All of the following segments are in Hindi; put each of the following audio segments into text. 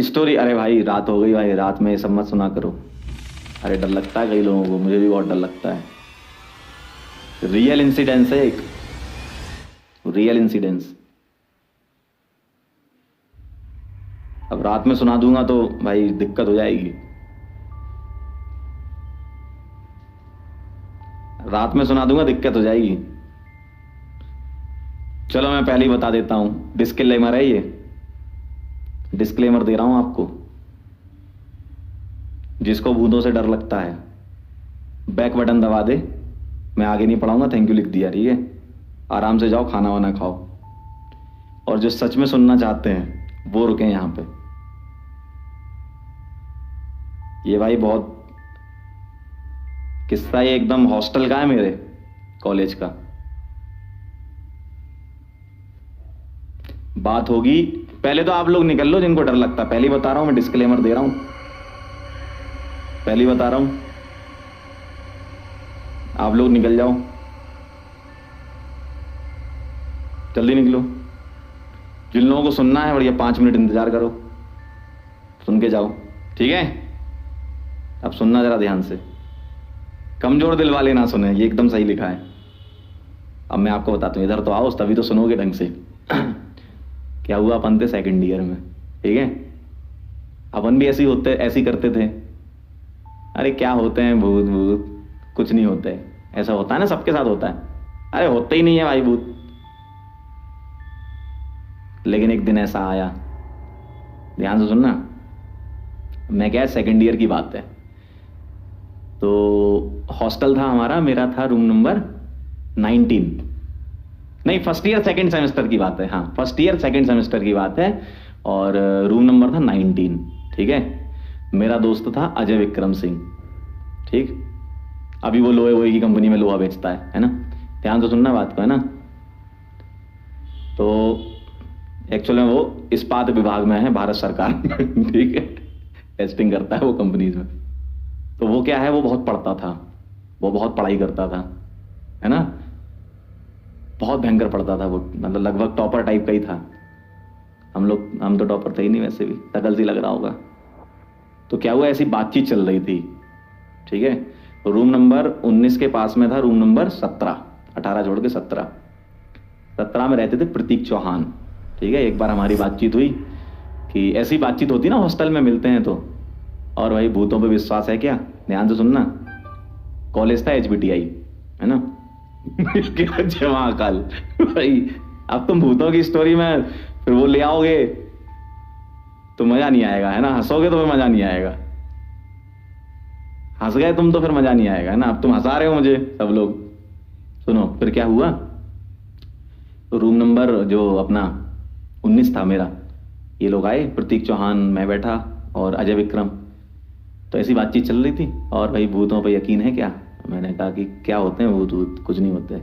स्टोरी। अरे भाई रात हो गई भाई, रात में ये सब मत सुना करो। अरे डर लगता है कई लोगों को, मुझे भी बहुत डर लगता है। रियल इंसिडेंस है एक, रियल इंसिडेंस। अब रात में सुना दूंगा तो भाई दिक्कत हो जाएगी। रात में सुना दूंगा दिक्कत हो जाएगी। चलो मैं पहले ही बता देता हूं, डिस्क्लेमर है ये, डिस्क्लेमर दे रहा हूं आपको। जिसको भूतों से डर लगता है बैक बटन दबा दे। मैं आगे नहीं पढ़ाऊंगा, थैंक यू लिख दिया, ठीक है। आराम से जाओ, खाना वाना खाओ। और जो सच में सुनना चाहते हैं वो रुके यहां पे। ये भाई बहुत किस्सा, ये एकदम हॉस्टल का है, मेरे कॉलेज का। बात होगी, पहले तो आप लोग निकल लो जिनको डर लगता है। पहले ही बता रहा हूं, मैं डिस्क्लेमर दे रहा हूं, पहले ही बता रहा हूं, आप लोग निकल जाओ, जल्दी निकलो। जिन लोगों को सुनना है बढ़िया 5 मिनट इंतजार करो, सुन के जाओ, ठीक है। अब सुनना जरा ध्यान से, कमजोर दिल वाले ना सुने, ये एकदम सही लिखा है। अब मैं आपको बताता हूँ, इधर तो आओ, तभी तो सुनोगे ढंग से। क्या हुआ, अपन थे सेकेंड ईयर में, ठीक है। अपन भी ऐसे होते, ऐसे करते थे। अरे क्या होते हैं भूत भूत, कुछ नहीं होते। ऐसा होता है ना, सबके साथ होता है। अरे होते ही नहीं है भाई भूत। लेकिन एक दिन ऐसा आया, ध्यान से सुनना। मैं क्या, सेकेंड ईयर की बात है। तो हॉस्टल था हमारा, मेरा था रूम नंबर 19, नहीं फर्स्ट ईयर सेकंड सेमेस्टर की बात है, हाँ फर्स्ट ईयर सेकंड सेमेस्टर की बात है। और रूम नंबर था 19, ठीक है। मेरा दोस्त था अजय विक्रम सिंह, ठीक। अभी वो लोहे वोहे की कंपनी में लोहा बेचता है ना। ध्यान से सुनना बात को, है ना। तो एक्चुअल में वो इस्पात विभाग में है, भारत सरकार में, ठीक है। टेस्टिंग करता है वो कंपनीज में। तो वो क्या है, वो बहुत पढ़ता था, वो बहुत पढ़ाई करता था, है ना। बहुत भयंकर पढ़ता था वो, मतलब लगभग टॉपर टाइप का ही था। हम तो टॉपर थे ही नहीं, वैसे भी शकल सी लग रहा होगा। तो क्या हुआ, ऐसी बातचीत चल रही थी, ठीक है। रूम नंबर 19 के पास में था रूम नंबर 17, 18 छोड़ के 17 में रहते थे प्रतीक चौहान, ठीक है। एक बार हमारी बातचीत हुई कि ऐसी बातचीत होती ना हॉस्टल में मिलते हैं तो। और भाई भूतों पे विश्वास है क्या, ध्यान से सुनना। कॉलेज था HBTI, है ना। इसके बच्चे महाकाल भाई। अब तुम भूतों की स्टोरी में फिर वो ले आओगे तो मजा नहीं आएगा, है ना। हंसोगे तो फिर मजा नहीं आएगा, हंस गए तुम तो फिर मजा नहीं आएगा, है ना। अब तुम हंसा रहे हो मुझे सब लोग। सुनो फिर क्या हुआ। तो रूम नंबर जो अपना 19 था मेरा, ये लोग आए, प्रतीक चौहान, मैं बैठा और अजय विक्रम। तो ऐसी बातचीत चल रही थी। और भाई भूतों पे यकीन है क्या, मैंने कहा कि क्या होते हैं भूत भूत, कुछ नहीं होते।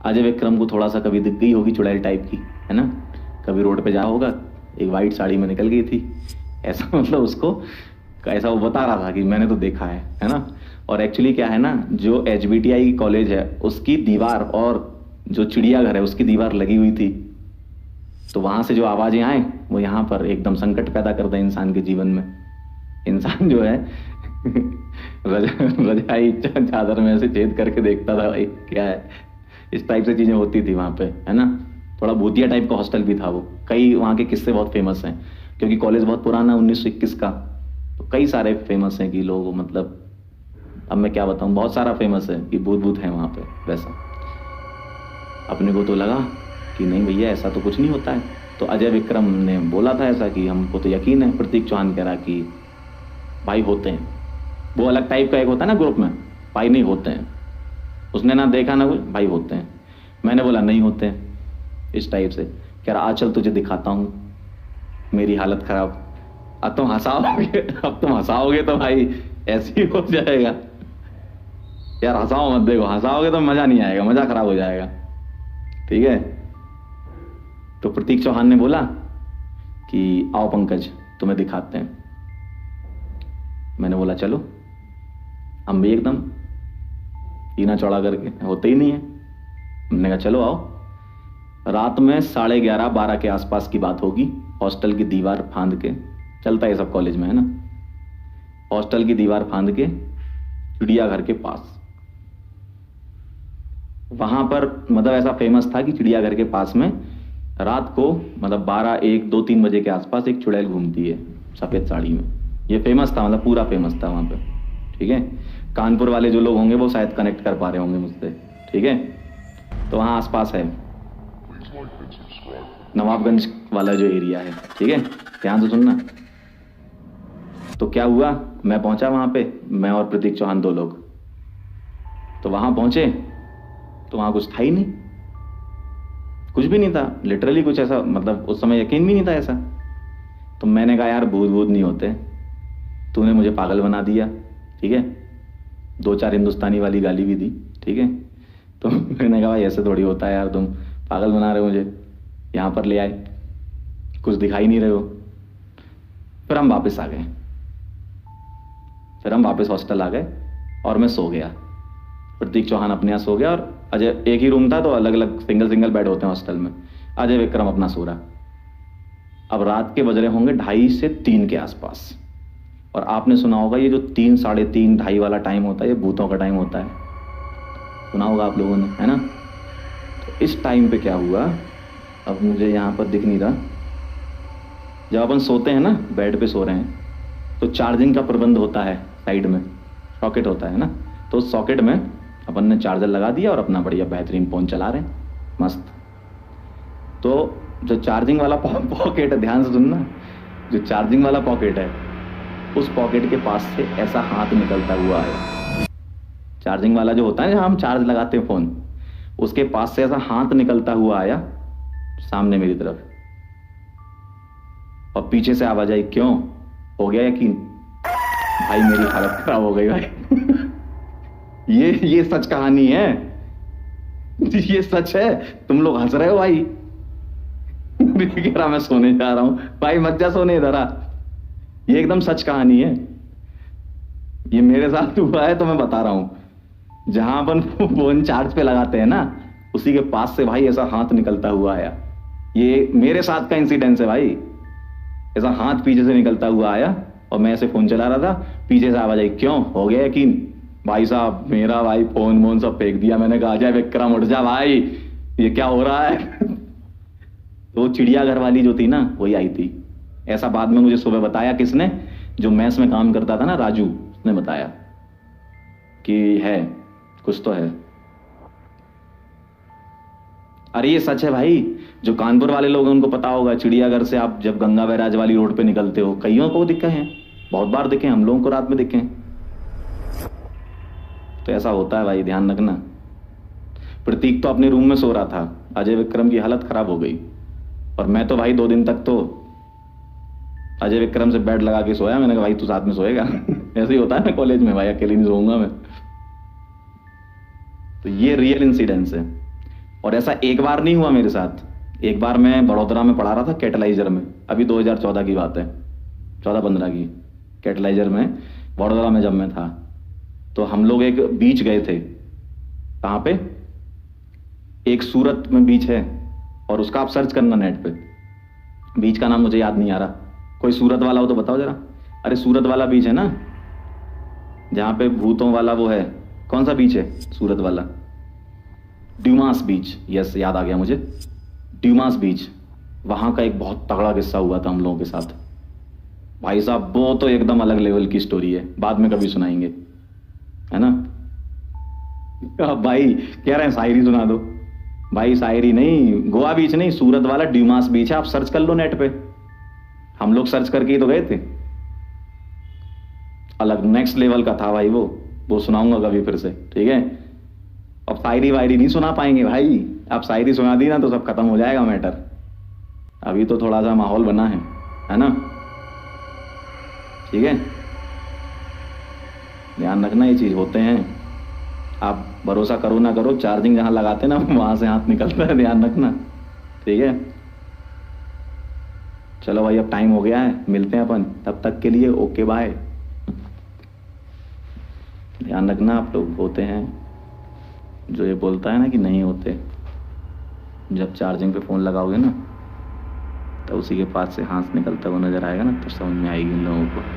अजय विक्रम को थोड़ा सा कभी दिख गई होगी चुड़ैल टाइप की, है ना। कभी रोड पे जा होगा, एक वाइट साड़ी में निकल गई थी, ऐसा मतलब उसको ऐसा वो बता रहा था कि मैंने तो देखा है ना। और एक्चुअली क्या है ना, जो HBTI कॉलेज है उसकी दीवार और जो चिड़ियाघर है उसकी दीवार लगी हुई थी। तो वहां से जो आवाजें आए वो यहाँ पर एकदम संकट पैदा कर दें इंसान के जीवन में। इंसान जो है रजाई चादर में से छेद करके देखता था भाई क्या है। इस टाइप से चीजें होती थी वहां पे, है ना। थोड़ा भूतिया टाइप का हॉस्टल भी था वो। कई वहां के किस्से बहुत फेमस हैं, क्योंकि कॉलेज बहुत पुराना 1921 का। तो कई सारे फेमस हैं कि लोग, मतलब अब मैं क्या बताऊं, बहुत सारा फेमस है कि भूत भूत है वहां पे। वैसा अपने को तो लगा कि नहीं भैया ऐसा तो कुछ नहीं होता है। तो अजय विक्रम ने बोला था ऐसा कि हमको तो यकीन है। प्रतीक चौहान कह रहा कि भाई होते हैं। वो अलग टाइप का एक होता है ना ग्रुप में, भाई नहीं होते हैं। उसने ना देखा ना कुछ, भाई होते हैं। मैंने बोला नहीं होते हैं, इस टाइप से। कह रहा चल तुझे दिखाता हूँ, मेरी हालत खराब। अब तुम हंसाओगे, अब तुम हंसाओगे तो भाई ऐसे ही हो जाएगा यार। हंसाओ मत, देखो हंसाओगे तो मजा नहीं आएगा, मजा खराब हो जाएगा, ठीक है। तो प्रतीक चौहान ने बोला कि आओ पंकज तुम्हें दिखाते हैं। मैंने बोला चलो। हम भी एकदम सीना चौड़ा करके, होते ही नहीं है। हमने कहा चलो आओ। रात में 11:30 12 के आसपास की बात होगी। हॉस्टल की दीवार फांद के चलता है सब कॉलेज में, है ना। हॉस्टल की दीवार फांद के चिड़ियाघर के पास, वहां पर मतलब ऐसा फेमस था कि चिड़ियाघर के पास में रात को मतलब 12, 1, 2, 3 बजे के आसपास एक चुड़ैल घूमती है सफेद साड़ी में। ये फेमस था, मतलब पूरा फेमस था वहां पे, ठीक है। कानपुर वाले जो लोग होंगे वो शायद कनेक्ट कर पा रहे होंगे मुझसे, ठीक है। तो वहाँ आसपास है नवाबगंज वाला जो एरिया है, ठीक है, ध्यान से सुनना। तो क्या हुआ, मैं पहुंचा वहां पे, मैं और प्रतीक चौहान 2 लोग। तो वहां पहुंचे तो वहां कुछ था ही नहीं, कुछ भी नहीं था, लिटरली कुछ ऐसा, मतलब उस समय यकीन भी नहीं था ऐसा। तो मैंने कहा यार भूत भूत नहीं होते, तूने मुझे पागल बना दिया, ठीक है। 2-4 हिंदुस्तानी वाली गाली भी दी, ठीक है। तो मैंने कहा भाई ऐसे थोड़ी होता है यार, तुम पागल बना रहे हो मुझे, यहाँ पर ले आए, कुछ दिखाई नहीं रहे हो। फिर हम वापस आ गए, फिर हम वापस हॉस्टल आ गए और मैं सो गया। प्रतीक चौहान अपने यहाँ सो गया और अजय, एक ही रूम था तो अलग अलग सिंगल बेड होते हैं हॉस्टल में। अजय विक्रम अपना सो रहा। अब रात के बज रहे होंगे 2:30 से 3 के आसपास, और आपने सुना होगा ये जो 3, 3:30, 2:30 वाला टाइम होता है ये भूतों का टाइम होता है, सुना होगा आप लोगों ने, है ना। तो इस टाइम पे क्या हुआ, अब मुझे यहाँ पर दिख नहीं रहा, जब अपन सोते हैं ना, बेड पे सो रहे हैं, तो चार्जिंग का प्रबंध होता है साइड में, सॉकेट होता है ना, तो उस सॉकेट में अपन ने चार्जर लगा दिया और अपना बढ़िया बेहतरीन फोन चला रहे हैं, मस्त। तो जो चार्जिंग वाला पॉकेट है, ध्यान से सुनना, जो चार्जिंग वाला पॉकेट है उस पॉकेट के पास से ऐसा हाथ निकलता हुआ आया। चार्जिंग वाला जो होता है जहाँ हम चार्ज लगाते हैं फोन, उसके पास से ऐसा हाथ निकलता हुआ आया सामने मेरी तरफ, और पीछे से आवाज आई, क्यों, हो गया यकीन? भाई मेरी हालत खराब हो गई भाई। ये सच कहानी है, ये सच है, तुम लोग हंस रहे हो भाई। कह रहा मैं सोने जा रहा हूं, भाई मत जा सोने इधर आ, ये एकदम सच कहानी है, ये मेरे साथ हुआ है तो मैं बता रहा हूं। जहां अपन फोन चार्ज पे लगाते हैं ना, उसी के पास से भाई ऐसा हाथ निकलता हुआ आया। ये मेरे साथ का इंसिडेंस है भाई, ऐसा हाथ पीछे से निकलता हुआ आया और मैं ऐसे फोन चला रहा था, पीछे से आवाज आई, क्यों, हो गया यकीन? भाई साहब मेरा भाई फोन सब फेंक दिया, मैंने कहा अजय विक्रम उठ जा भाई, ये क्या हो रहा है। तो चिड़ियाघर वाली जो थी ना वही आई थी। ऐसा बाद में मुझे सुबह बताया किसने, जो मैस में काम करता था ना, राजू, उसने बताया कि है कुछ तो है। अरे ये सच है भाई, जो कानपुर वाले लोग हैं उनको पता होगा, चिड़ियाघर से आप जब गंगा बैराज वाली रोड पे निकलते हो, कईयों को दिखे हैं, बहुत बार दिखे, हम लोगों को रात में दिखे। तो ऐसा होता है भाई, ध्यान रखना। प्रतीक तो अपने रूम में सो रहा था, अजय विक्रम की हालत खराब हो गई, और मैं तो भाई 2 दिन तक तो अजय विक्रम से बेड लगा के सोया। मैंने कहा भाई तू साथ में सोएगा। ऐसे ही होता है ना कॉलेज में, भाई अकेले नहीं सोऊंगा मैं। तो ये रियल इंसिडेंस है, और ऐसा एक बार नहीं हुआ मेरे साथ। एक बार मैं बड़ौदा में पढ़ा रहा था कैटलाइजर में, अभी 2014 की बात है, 14-15 की, कैटलाइजर में बड़ौदा में जब मैं था, तो हम लोग एक बीच गए थे। कहाँ पे? एक सूरत में बीच है, और उसका आप सर्च करना नेट पे, बीच का नाम मुझे याद नहीं आ रहा, कोई सूरत वाला हो तो बताओ जरा। अरे सूरत वाला बीच है ना, जहां पे भूतों वाला वो है, कौन सा बीच है सूरत वाला? ड्यूमास बीच, यस याद आ गया मुझे, ड्यूमास बीच। वहां का एक बहुत तगड़ा किस्सा हुआ था हम लोगों के साथ भाई साहब, वो तो एकदम अलग लेवल की स्टोरी है, बाद में कभी सुनाएंगे, है ना। अब भाई कह रहे हैं शायरी सुना दो, भाई शायरी नहीं, गोवा बीच नहीं, सूरत वाला ड्यूमास बीच है, आप सर्च कर लो नेट पे, हम लोग सर्च करके ही तो गए थे। अलग नेक्स्ट लेवल का था भाई वो सुनाऊंगा कभी फिर से, ठीक है। अब शायरी वायरी नहीं सुना पाएंगे भाई, आप शायरी सुना दी ना तो सब खत्म हो जाएगा मैटर। अभी तो थोड़ा सा माहौल बना है ना, ठीक है। ध्यान रखना ये चीज होते हैं, आप भरोसा करो ना करो, चार्जिंग जहां लगाते ना वहां से हाथ निकलता है, ध्यान रखना, ठीक है। चलो भाई अब टाइम हो गया है, मिलते हैं अपन, तब तक के लिए ओके बाय। ध्यान रखना आप लोग होते हैं, जो ये बोलता है ना कि नहीं होते, जब चार्जिंग पे फोन लगाओगे ना उसी के पास से हाथ निकलता हुआ नजर आएगा ना, तो समझ में आएगी इन लोगों को।